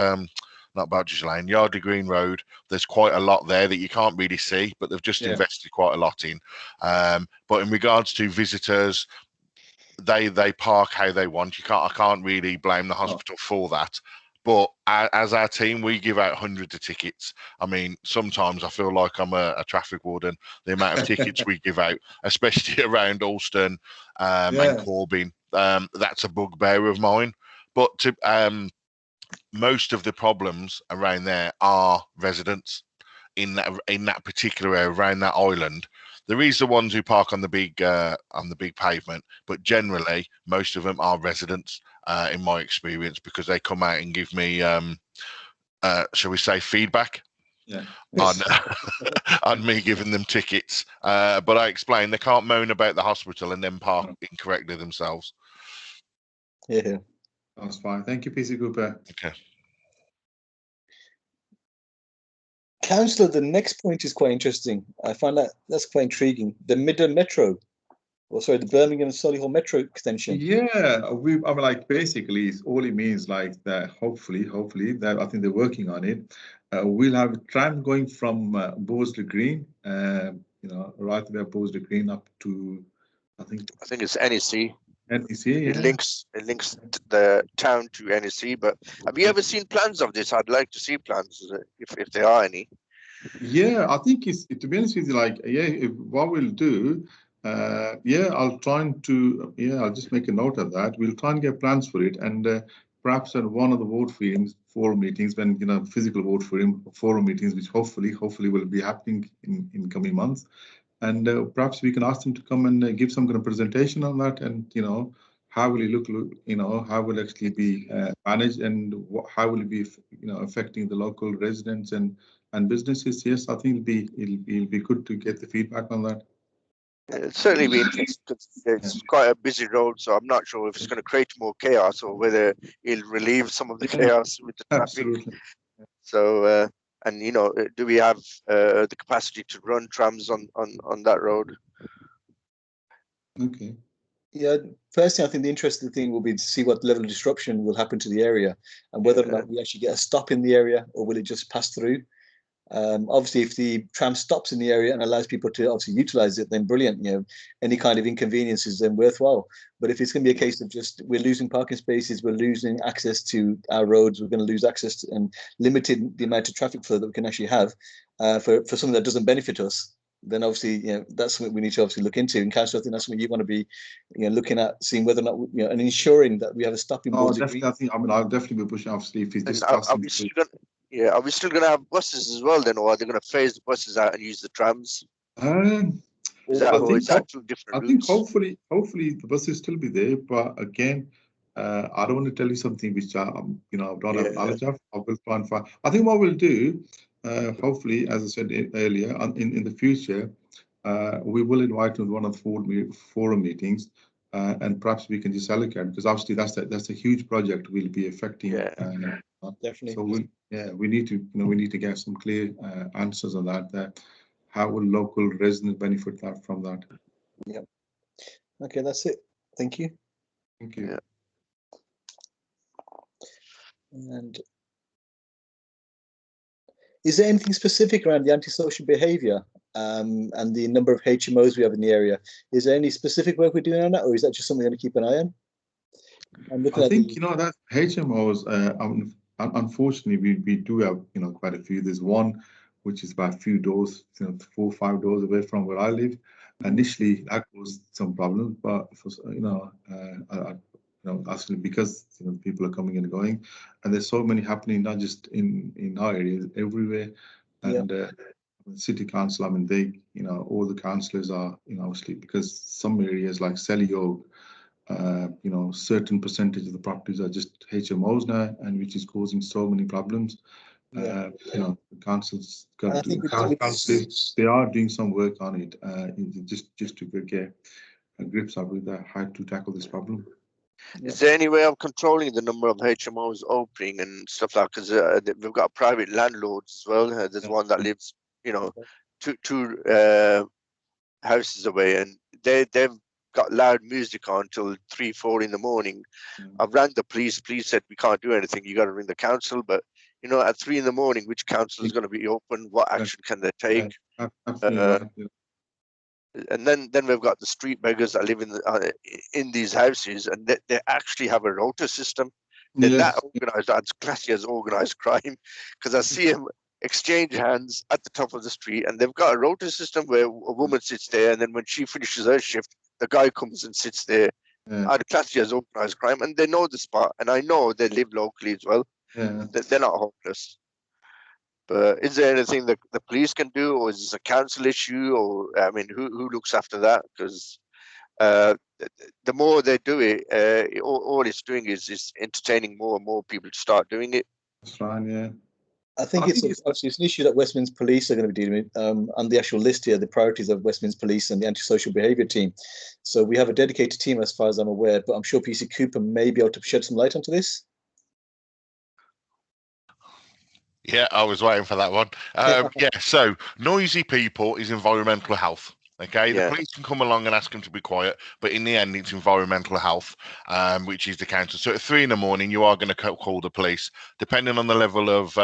not Badgers Lane, Yardley Green Road. There's quite a lot there that you can't really see, but they've just invested quite a lot in. But in regards to visitors, they park how they want. I can't really blame the hospital for that. But as our team, we give out hundreds of tickets. I mean, sometimes I feel like I'm a traffic warden. The amount of tickets we give out, especially around Alston and Corbin, that's a bugbear of mine. But most of the problems around there are residents in that particular area around that island. There is the ones who park on the big pavement, but generally most of them are residents, in my experience, because they come out and give me, shall we say, feedback. Yeah. on on me giving them tickets. But I explained they can't moan about the hospital and then park incorrectly themselves. Yeah. That's fine. Thank you, PC Cooper. Okay. Councillor, the next point is quite interesting. I find that's quite intriguing. The Midland Metro, or sorry, the Birmingham and Solihull Metro extension. Yeah, I mean, like basically, all it means like that. Hopefully, that I think they're working on it. We'll have a tram going from Bosley Green, right there, Bosley Green up to, I think it's NEC. NEC. It Yeah. links the town to NEC. But have you ever seen plans of this? I'd like to see plans if there are any. Yeah, I think it's, to be honest with you, like, what we'll do, I'll I'll just make a note of that. We'll try and get plans for it, and perhaps at one of the forum meetings, when, physical forum meetings, which hopefully will be happening in coming months, and perhaps we can ask them to come and give some kind of presentation on that, and how will it look, how will it actually be managed, and how will it be, affecting the local residents and businesses. Yes, I think it'll be good to get the feedback on that. It'd certainly be interesting because it's quite a busy road, so I'm not sure if it's going to create more chaos or whether it'll relieve some of the chaos with the traffic. Absolutely. So, and do we have the capacity to run trams on that road? Okay. Yeah, firstly, I think the interesting thing will be to see what level of disruption will happen to the area and whether or not we actually get a stop in the area, or will it just pass through. Obviously, if the tram stops in the area and allows people to obviously utilize it, then brilliant. Any kind of inconvenience is then worthwhile. But if it's going to be a case of just we're losing parking spaces, we're losing access to our roads, we're going to lose access to, and limited the amount of traffic flow that we can actually have for something that doesn't benefit us, then obviously that's something we need to obviously look into. And Councillor, I think that's something you want to be looking at, seeing whether or not and ensuring that we have a stopping. Oh, definitely. I'll definitely be pushing, obviously, if it's just crossing. Are we still going to have buses as well then, or are they going to phase the buses out and use the trams? I think hopefully the buses still be there, but again, I don't want to tell you something which I don't have knowledge of. I will try and find. I think what we'll do, hopefully, as I said earlier, in the future, we will invite to one of the forum meetings, and perhaps we can just allocate, because obviously that's a huge project. Will be affecting. Definitely. So we need to get some clear answers on that. How will local residents benefit from that? Yeah. Okay, that's it. Thank you. Thank you. And is there anything specific around the antisocial behaviour and the number of HMOs we have in the area? Is there any specific work we're doing on that, or is that just something we're going to keep an eye on? I think that HMOs. Unfortunately, we do have quite a few. There's one which is about a few doors, 4 or 5 doors away from where I live. Initially, that caused some problems, but actually, because people are coming and going, and there's so many happening, not just in our areas, everywhere. And city council, I mean, they, all the councillors are, obviously, because some areas like Selly, certain percentage of the properties are just HMOs now, and which is causing so many problems. The councils got to do. Councils, they are doing some work on it, just to get grips up with how to tackle this problem. Is there any way of controlling the number of HMOs opening and stuff like that? Because we've got private landlords as well. There's one that lives, two houses away, and they've got loud music on till 3, 4 in the morning. I've rang the police. Police said we can't do anything. You got to ring the council. But at 3 in the morning, which council is going to be open? What action can they take? And then we've got the street beggars that live in these houses, and they actually have a rota system. They're that organised. That's classy as organised crime, because I see them exchange hands at the top of the street, and they've got a rota system where a woman sits there, and then when she finishes her shift, the guy comes and sits there. I'd classy as organised crime, and they know the spot, and I know they live locally as well. They're not hopeless. But is there anything that the police can do, or is this a council issue, or I mean, who looks after that? Because the more they do it, all it's doing is entertaining more and more people to start doing it. That's right. Yeah. I think it's an issue that Westminster Police are going to be dealing with. On the actual list here, the priorities of Westminster Police and the antisocial behaviour team. So we have a dedicated team, as far as I'm aware, but I'm sure PC Cooper may be able to shed some light onto this. Yeah, I was waiting for that one. Yeah, so noisy people is environmental health. Okay, the police can come along and ask them to be quiet, but in the end, it's environmental health, which is the counter. So at 3 a.m, you are going to call the police, depending on the level of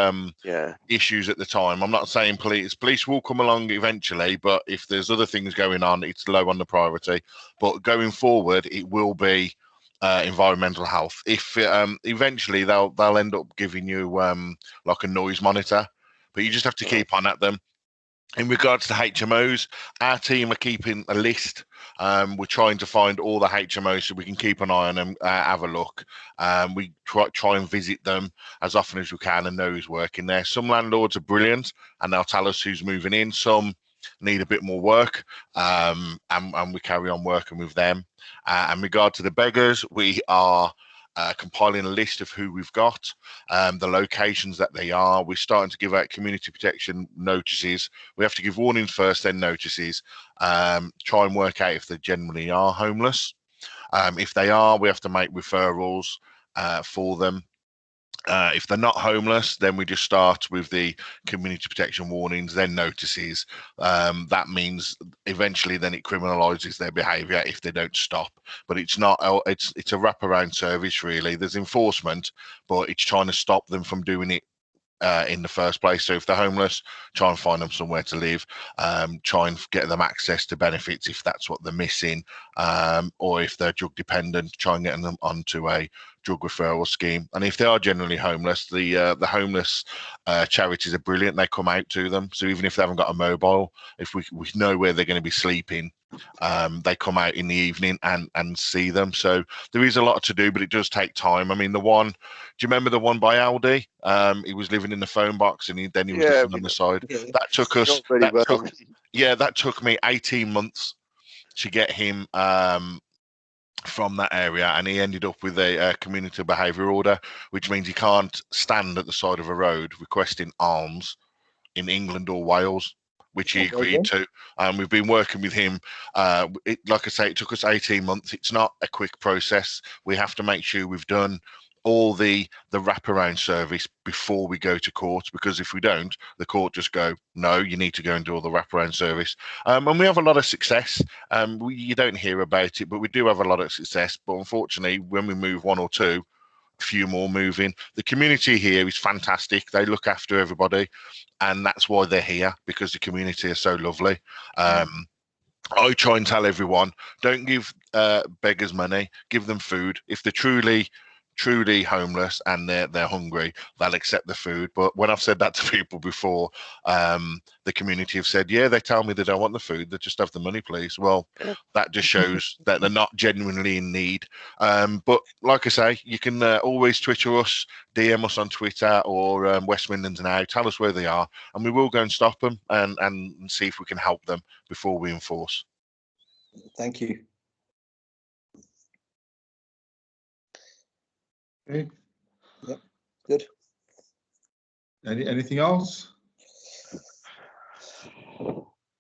issues at the time. I'm not saying police will come along eventually, but if there's other things going on, it's low on the priority. But going forward, it will be environmental health. If eventually they'll end up giving you like a noise monitor, but you just have to keep on at them. In regards to HMOs, our team are keeping a list. We're trying to find all the HMOs so we can keep an eye on them, have a look. We try and visit them as often as we can and know who's working there. Some landlords are brilliant and they'll tell us who's moving in. Some need a bit more work, and we carry on working with them. In regard to the beggars, we are compiling a list of who we've got, the locations that they are. We're starting to give out community protection notices. We have to give warnings first, then notices. Try and work out if they generally are homeless. If they are, we have to make referrals for them. If they're not homeless, then we just start with the community protection warnings, then notices. That means eventually then it criminalises their behaviour if they don't stop. But it's not. It's a wraparound service really. There's enforcement, but it's trying to stop them from doing it in the first place. So if they're homeless, try and find them somewhere to live, try and get them access to benefits if that's what they're missing, or if they're drug dependent, try and get them onto a drug referral scheme. And if they are generally homeless, the homeless charities are brilliant. They come out to them. So even if they haven't got a mobile, if we know where they're going to be sleeping, they come out in the evening and see them. So there is a lot to do, but it does take time. I mean, do you remember the one by Aldi? He was living in the phone box and then he was living on the side. That took us, that took me 18 months to get him from that area, and he ended up with a community behaviour order, which means he can't stand at the side of a road requesting alms in England or Wales, which he agreed to. And we've been working with him. Like I say, it took us 18 months. It's not a quick process. We have to make sure we've done all the wraparound service before we go to court, because if we don't, the court just go, no, you need to go and do all the wraparound service. And we have a lot of success. You don't hear about it, but we do have a lot of success. But unfortunately, when we move one or two, a few more moving. The community here is fantastic. They look after everybody, and that's why they're here, because the community is so lovely. I try and tell everyone, don't give beggars money, give them food. If they're truly homeless and they're hungry, they'll accept the food. But when I've said that to people before, the community have said, yeah, they tell me they don't want the food, they just have the money, please. Well, that just shows that they're not genuinely in need. But like I say, you can always Twitter us, DM us on Twitter or West Midlands Now, tell us where they are, and we will go and stop them and see if we can help them before we enforce. Thank you. Okay. Yep. Good. Anything else?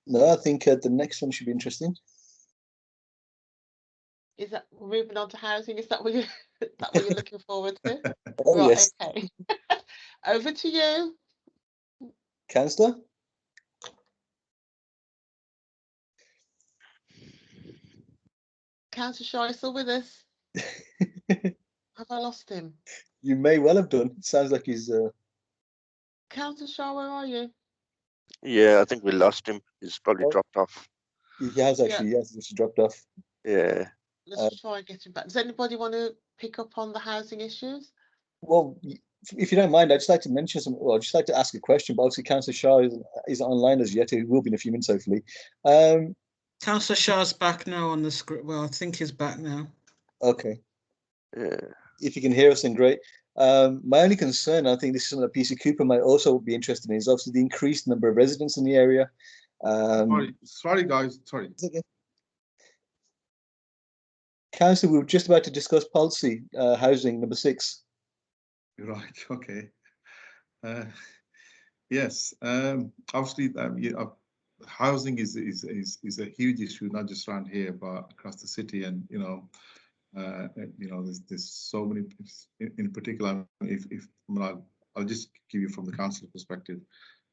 No, I think the next one should be interesting. Is that moving on to housing? Is that what you're looking forward to? Oh, right, yes. Okay. Over to you, Councillor. Councillor Shaw. Is still with us? Have I lost him? You may well have done. Sounds like he's. Councillor Shaw, where are you? Yeah, I think we lost him. He's probably dropped off. He has actually. Yes, just dropped off. Yeah. Let's try and get him back. Does anybody want to pick up on the housing issues? Well, if you don't mind, I'd just like to mention some. Well, I'd just like to ask a question. But obviously, Councillor Shah isn't online as yet. He will be in a few minutes, hopefully. Councillor Shah's back now on the script. Well, I think he's back now. Okay. Yeah. If you can hear us, then great. My only concern, I think this is something that PC Cooper might also be interested in, is obviously the increased number of residents in the area. Sorry, guys. Sorry. Councillor, we were just about to discuss policy, housing number 6. Right. Okay. Yes, obviously, housing is a huge issue, not just around here, but across the city. And there's so many. In particular, if I'll just give you from the council perspective.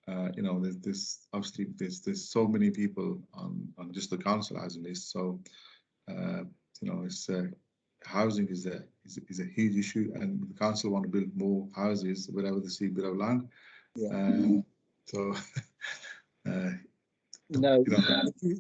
There's obviously there's so many people on just the council housing list. So it's housing is a huge issue, and the council want to build more houses wherever they see a bit of land. Yeah. So No,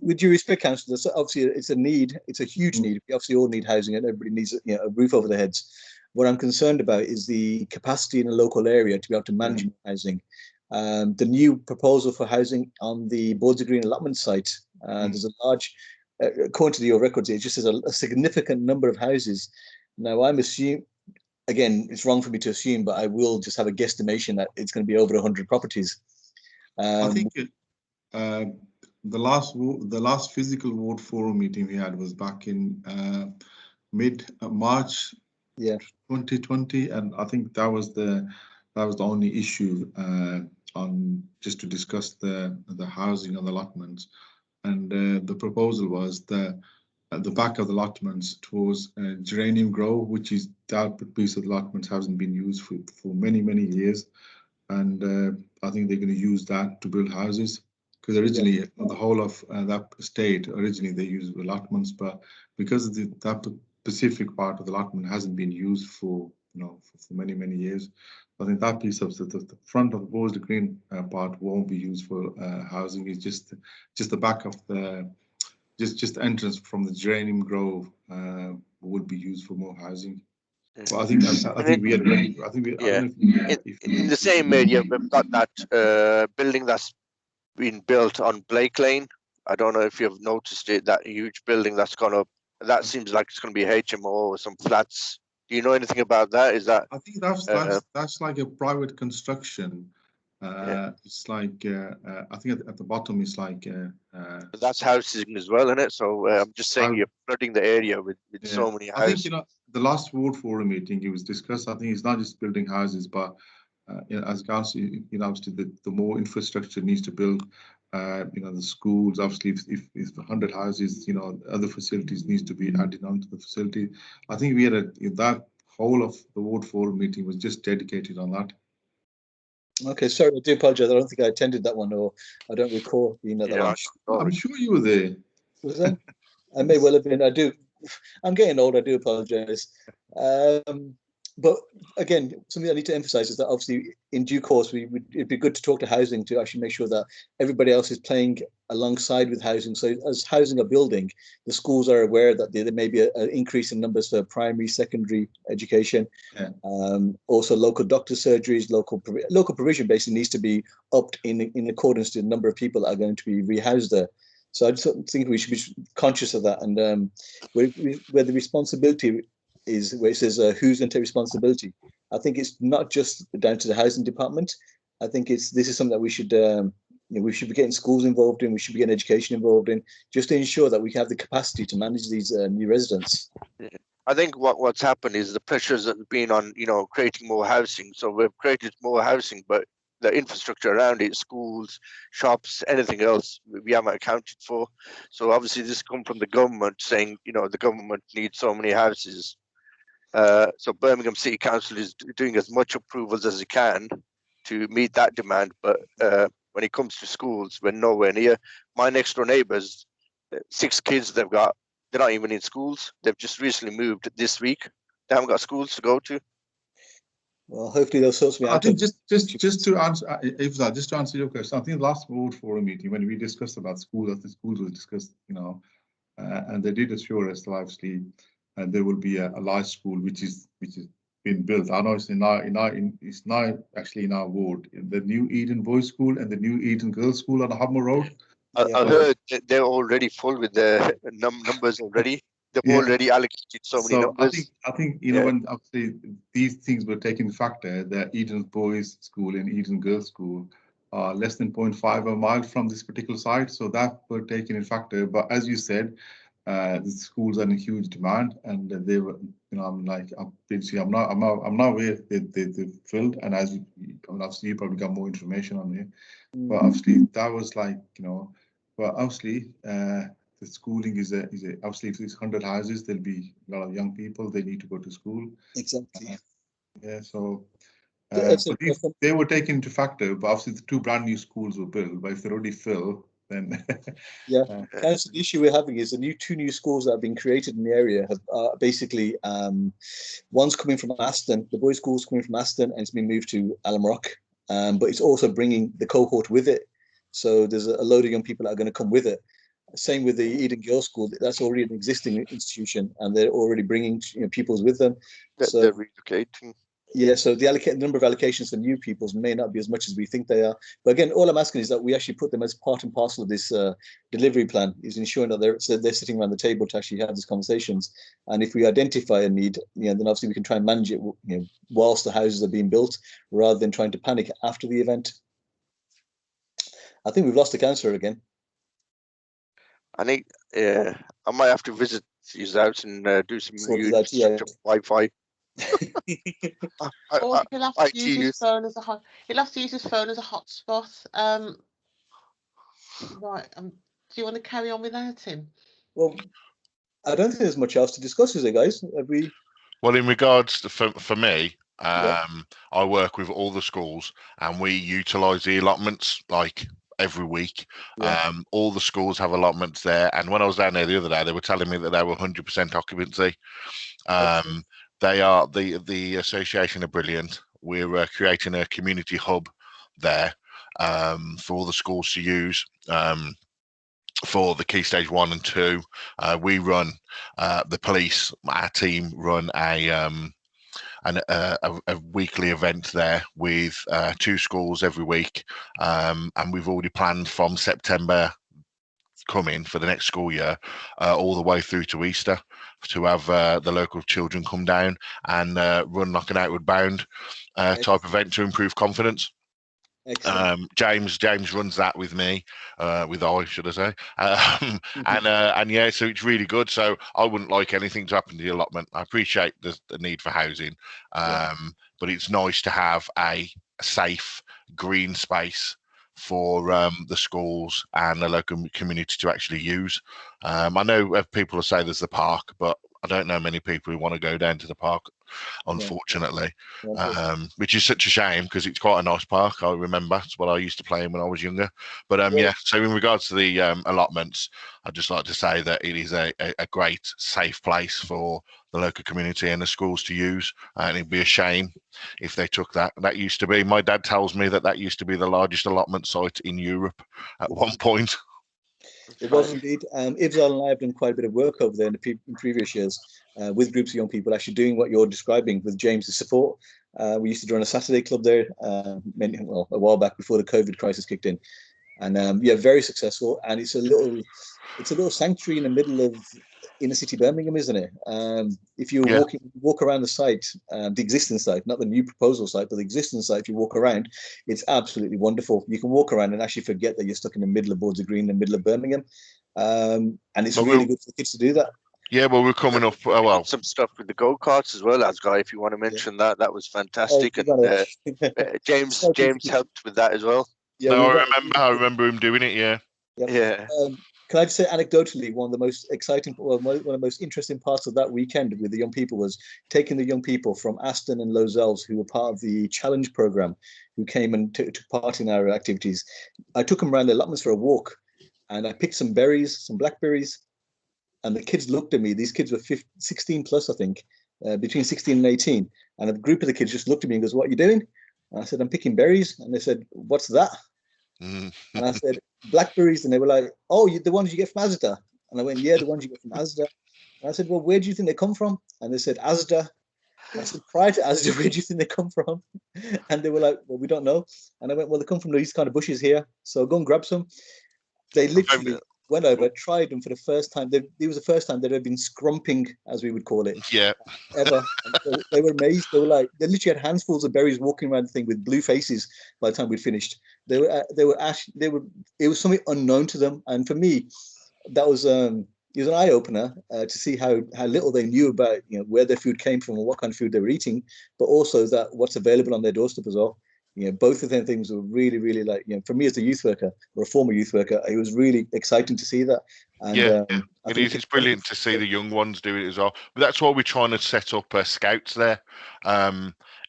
with due respect, councillor, obviously it's a need. It's a huge need. We obviously all need housing, and everybody needs a roof over their heads. What I'm concerned about is the capacity in a local area to be able to manage housing. The new proposal for housing on the Boards of Green allotment site, there's a large, according to your records, it just says a significant number of houses. Now, I'm assuming, again, it's wrong for me to assume, but I will just have a guesstimation that it's going to be over 100 properties. I think the last physical ward forum meeting we had was back in mid-March 2020, and I think that was the only issue on just to discuss the housing on the allotments. And the proposal was that at the back of the allotments towards Geranium Grove, which is that piece of the allotments hasn't been used for many years, and I think they're going to use that to build houses. Because originally, the whole of that estate, originally they used allotments, but because of that specific part of the allotment hasn't been used for for many years, I think that piece of the front of the Boards of Green part won't be used for housing. It's just the back of the just the entrance from the Geranium Grove would be used for more housing. Well, I think we had already. I think we. Yeah. I don't know if In the same area, we've got that building that's been built on Blake Lane. I don't know if you've noticed it. That huge building that's gone up. That seems like it's going to be HMO or some flats. Do you know anything about that? Is that? I think that's like a private construction. It's like I think at the bottom is like. That's housing as well, isn't it? So I'm just saying you're flooding the area with so many houses. I think the last ward forum meeting it was discussed. I think it's not just building houses, but as council, obviously the more infrastructure needs to build. The schools, obviously, if 100 houses, other facilities needs to be added onto the facility. I think we had that whole of the ward forum meeting was just dedicated on that. Okay, sorry, I do apologize. I don't think I attended that one, or I don't recall being at that one. I'm sure you were there. Was I? I may well have been. I'm getting old. I do apologize. But again, something I need to emphasize is that obviously in due course, it'd be good to talk to housing to actually make sure that everybody else is playing alongside with housing. So as housing are building, the schools are aware that there may be an increase in numbers for primary, secondary education. Yeah. Also local doctor surgeries, local provision basically needs to be upped in accordance to the number of people that are going to be rehoused there. So I just think we should be conscious of that. And where the responsibility is, where it says who's going to take responsibility, I think it's not just down to the housing department. I think this is something that we should we should be getting schools involved in. We should be getting education involved in, just to ensure that we have the capacity to manage these new residents. I think what's happened is the pressures that have been on creating more housing. So we've created more housing, but the infrastructure around it, schools, shops, anything else, we haven't accounted for. So obviously this come from the government saying, the government needs so many houses. So Birmingham City Council is doing as much approvals as it can to meet that demand. But when it comes to schools, we're nowhere near. My next door neighbours, 6 kids they've got, they're not even in schools. They've just recently moved this week. They haven't got schools to go to. Well, hopefully they'll sort me out. I think just to answer your question, I think the last ward forum meeting when we discussed about schools, I think schools was discussed, and they did assure us that obviously there will be a large school which is being built. I know it's it's now actually in our ward, the new Eden Boys School and the new Eden Girls School on Hartman Road. I heard they're already full with the numbers already. They've already allocated so many numbers. I think when obviously these things were taken factor, the Eden Boys School and Eden Girls School are less than 0.5 a mile from this particular site, so that were taken in factor. But as you said, the schools are in huge demand, and they were, I'm not aware they filled. And as mean, obviously you probably got more information on it, Mm. but obviously that was like, but obviously the schooling is obviously if there's 100 houses, there'll be a lot of young people, they need to go to school. Exactly. Yeah, so That's but they were taken into factor, but obviously the 2 brand new schools were built, but if they're already full, then yeah. Council, the issue we're having is the 2 new schools that have been created in the area have basically one's coming from Aston, the boys' school's coming from Aston, and it's been moved to Alumrock, but it's also bringing the cohort with it. So there's a load of young people that are going to come with it. Same with the Eden Girls School, that's already an existing institution, and they're already bringing pupils with them. So they're relocating. Yeah, so the number of allocations for new pupils may not be as much as we think they are. But again, all I'm asking is that we actually put them as part and parcel of this delivery plan, is ensuring that they're sitting around the table to actually have these conversations. And if we identify a need, then obviously we can try and manage it, whilst the houses are being built, rather than trying to panic after the event. I think we've lost the councillor again. I think I might have to visit his house and do some Wi-Fi. Or he'll have to use his phone as a hotspot. Right. Do you want to carry on without him? Well, I don't think there's much else to discuss, is there, guys? Have we? Well, in regards to, for me, I work with all the schools, and we utilise the allotments like every week. Yeah. All the schools have allotments there, and when I was down there the other day, they were telling me that they were 100% occupancy. They are the association are brilliant. We're creating a community hub there for all the schools to use. For the Key Stage 1 and 2, we run the police. Our team run a weekly event there with 2 schools every week, and we've already planned from September coming for the next school year all the way through to Easter to have the local children come down and run like an outward bound type event to improve confidence. James runs that with me, should I say, and yeah, so it's really good. So I wouldn't like anything to happen to the allotment. I appreciate the need for housing, but it's nice to have a safe green space for the schools and the local community to actually use. I know people will say there's the park, but I don't know many people who want to go down to the park, unfortunately, which is such a shame because it's quite a nice park. I remember it's what I used to play in when I was younger. But yeah, so in regards to the allotments, I'd just like to say that it is a great, safe place for the local community and the schools to use, and it'd be a shame if they took that. That used to be, my dad tells me that used to be the largest allotment site in Europe at one point. It was indeed. Ibzal and I have done quite a bit of work over there in previous years with groups of young people, actually doing what you're describing with James's support. We used to run a Saturday club there a while back before the COVID crisis kicked in, and very successful. And it's a little sanctuary in the middle of inner city Birmingham, isn't it? If you walk around the site, the existing site, not the new proposal site, but the existing site, if you walk around, it's absolutely wonderful. You can walk around and actually forget that you're stuck in the middle of Boards of Green, in the middle of Birmingham. And it's really good for the kids to do that. Yeah, well, we're coming up. Some stuff with the go-karts as well, Asguy, if you want to mention that. That was fantastic. And James helped with that as well. Yeah, no, I remember him doing it. Yeah. Can I just say anecdotally, one of the most exciting, one of the most interesting parts of that weekend with the young people was taking the young people from Aston and Lozells who were part of the challenge program, who came and took part in our activities. I took them around the allotments for a walk, and I picked some berries, some blackberries, and the kids looked at me. These kids were 16 plus, I think, between 16 and 18. And a group of the kids just looked at me and goes, "What are you doing?" And I said, "I'm picking berries." And they said, "What's that?" And I said, "Blackberries." And they were like, "Oh, the ones you get from Asda." And I went, "Yeah, the ones you get from Asda." And I said, "Well, where do you think they come from?" And they said, "Asda." I said, "Prior to Asda, where do you think they come from?" And they were like, "Well, we don't know." And I went, "Well, they come from these kind of bushes here, so go and grab some." They literally went over, tried them for the first time. It was the first time they'd ever been scrumping, as we would call it, ever. So they were amazed. They were like, they literally had handfuls of berries walking around the thing with blue faces by the time we'd finished. It was something unknown to them. And for me, that was it was an eye opener to see how little they knew about where their food came from and what kind of food they were eating, but also that what's available on their doorstep as well. both of them things were really, really like, for me as a youth worker or a former youth worker, it was really exciting to see that. And yeah, I it think is. It's brilliant to see the young ones do it as well. But that's why we're trying to set up scouts there.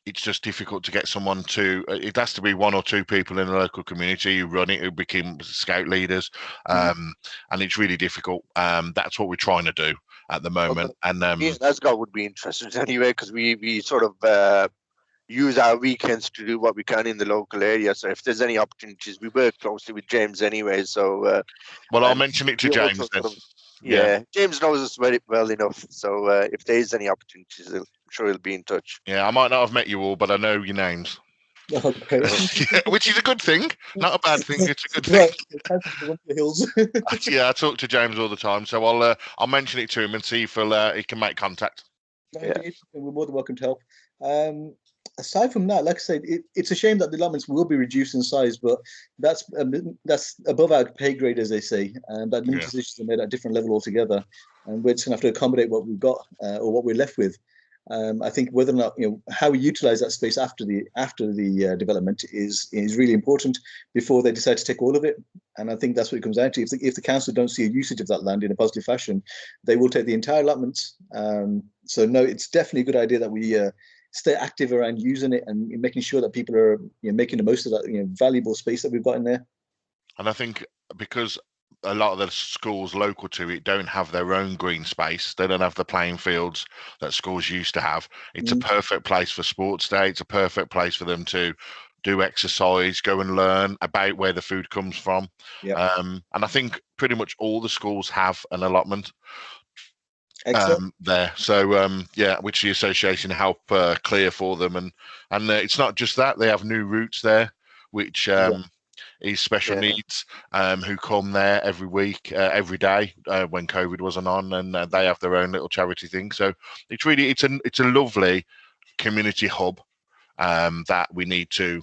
It's just difficult to get someone to. It has to be one or two people in the local community who run it, who become scout leaders, and it's really difficult. That's what we're trying to do at the moment. And yeah, that's God would be interested anyway, because we sort of use our weekends to do what we can in the local area. So if there's any opportunities, we work closely with James anyway. So well, I'll and mention it to we James also then. sort of, Yeah, James knows us very well enough. So if there is any opportunities, I'm sure he'll be in touch. yeah. I might not have met you all, but I know your names. Oh, great. Yeah, which is a good thing, not a bad thing. It's a good thing. Right, the hills. Yeah, I talk to James all the time, so I'll mention it to him and see if he can make contact. Indeed, we're more than welcome to help. Aside from that, like I said, it's a shame that the allotments will be reduced in size, but that's above our pay grade, as they say, and that limited decisions are made at a different level altogether, and we're just going to have to accommodate what we've got or what we're left with. I think whether or not how we utilize that space after the development is really important before they decide to take all of it. And I think that's what it comes down to. If the council don't see a usage of that land in a positive fashion, they will take the entire allotments. So no, it's definitely a good idea that we stay active around using it and making sure that people are making the most of that valuable space that we've got in there. And I think because a lot of the schools local to it don't have their own green space, they don't have the playing fields that schools used to have. It's a perfect place for sports day. It's a perfect place for them to do exercise, go and learn about where the food comes from. And I think pretty much all the schools have an allotment there. So which the association help clear for them, and it's not just that, they have new routes there, which is special needs who come there every week, every day when COVID wasn't on, and they have their own little charity thing. So it's really it's a lovely community hub that we need to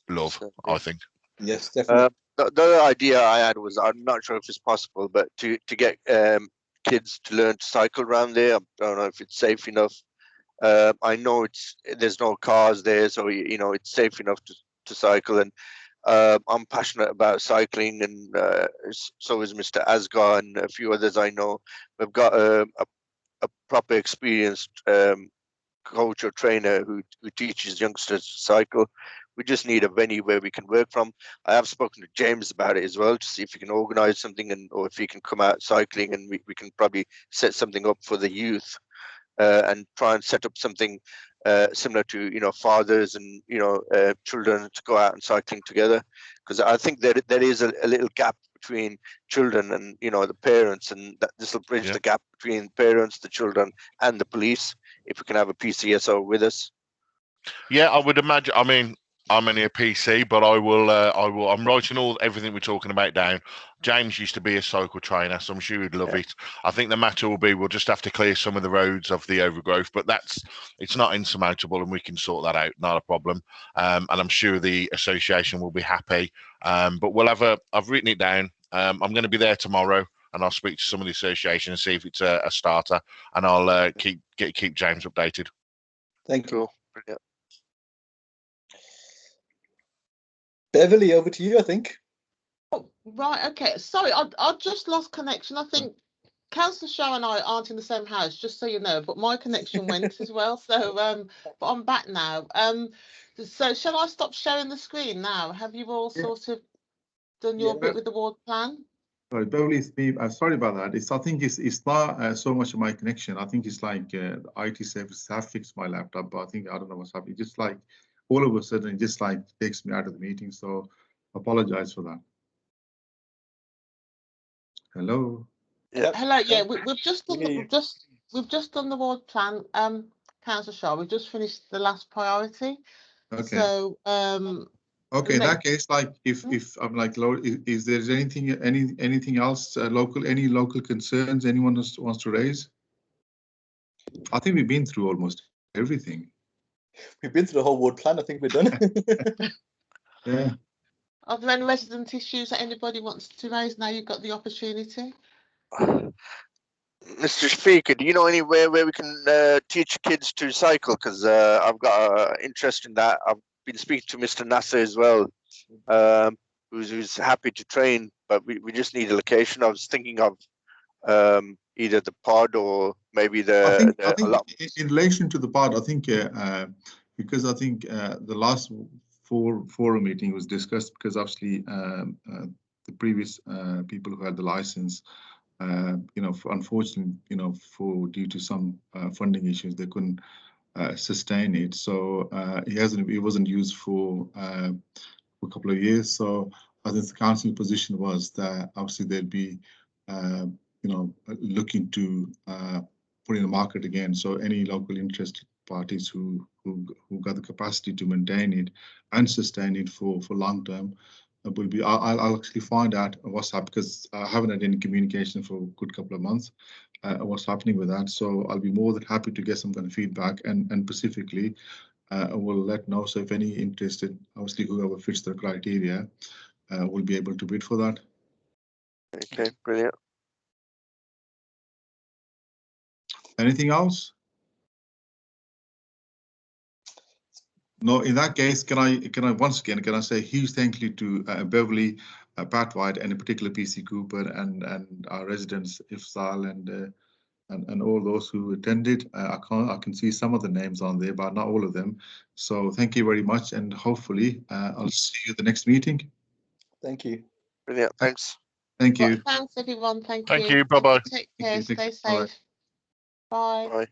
love. I think. Yes, definitely. The other idea I had was, I'm not sure if it's possible, but to get kids to learn to cycle around there. I don't know if it's safe enough. I know there's no cars there, so it's safe enough to cycle. And I'm passionate about cycling, and so is Mr. Asgar and a few others I know. We've got a proper experienced coach or trainer who teaches youngsters to cycle. We just need a venue where we can work from. I have spoken to James about it as well to see if he can organize something, or if he can come out cycling, and we can probably set something up for the youth and try and set up something similar to fathers and children to go out and cycling together, because I think that there is a little gap between children and the parents, and that this will bridge the gap between parents, the children, and the police if we can have a PCSO with us. Yeah, I would imagine. I mean, I'm only a PC, but I will. I'm writing everything we're talking about down. James used to be a cycle trainer, so I'm sure he'd love it. I think the matter will be we'll just have to clear some of the roads of the overgrowth, but it's not insurmountable, and we can sort that out. Not a problem. And I'm sure the association will be happy. But we'll have I've written it down. I'm going to be there tomorrow, and I'll speak to some of the association and see if it's a starter, and I'll keep James updated. Thank you. Yeah. Beverly, over to you, I think. Oh, right, okay. Sorry, I just lost connection. I think Councillor Shah and I aren't in the same house, just so you know, but my connection went as well. So but I'm back now. So shall I stop sharing the screen now? Have you all sort of done your bit with the ward plan? Sorry, Beverly, it's me. Sorry about that. I think it's not so much of my connection. I think it's like the IT services have fixed my laptop, but I don't know what's happening. Just like all of a sudden, it just like takes me out of the meeting. So apologize for that. Hello. Yeah. Hello. Yeah, we've just done we've just done the ward plan. Councillor Shah, we've just finished the last priority. Okay. So okay, in that case, like if I'm like, is there anything else any local concerns anyone wants to raise? I think we've been through almost everything. We've been through the whole ward plan. I think we're done. Yeah. Are there any resident issues that anybody wants to raise? Now you've got the opportunity. Mr. Shafique, do you know anywhere where we can teach kids to cycle? Because I've got an interest in that. I've been speaking to Mr. Nasser as well, who's happy to train, but we just need a location. I was thinking of either the pod or maybe I think a lot. in relation to the pod, I think because I think the last forum meeting was discussed because obviously the previous people who had the license, unfortunately, due to some funding issues, they couldn't sustain it. So it wasn't used for a couple of years. So I think the council position was that obviously they'll be, looking to put in the market again. So any local interested parties who got the capacity to maintain it and sustain it for long term will be. I'll actually find out what's up because I haven't had any communication for a good couple of months. What's happening with that? So I'll be more than happy to get some kind of feedback and specifically. Will let know. So if any interested, obviously whoever fits the criteria will be able to bid for that. Okay, brilliant. Anything else? No, in that case, can I once again, can I say huge thank you to Beverly, Pat White, and in particular PC Cooper and our residents Ifsal and all those who attended. I can see some of the names on there, but not all of them. So thank you very much, and hopefully I'll see you at the next meeting. Thank you. Brilliant. Thanks. Thank you. Thanks, everyone. Thank you. Thank you. Bye-bye. Take care. Stay safe. Bye. Bye.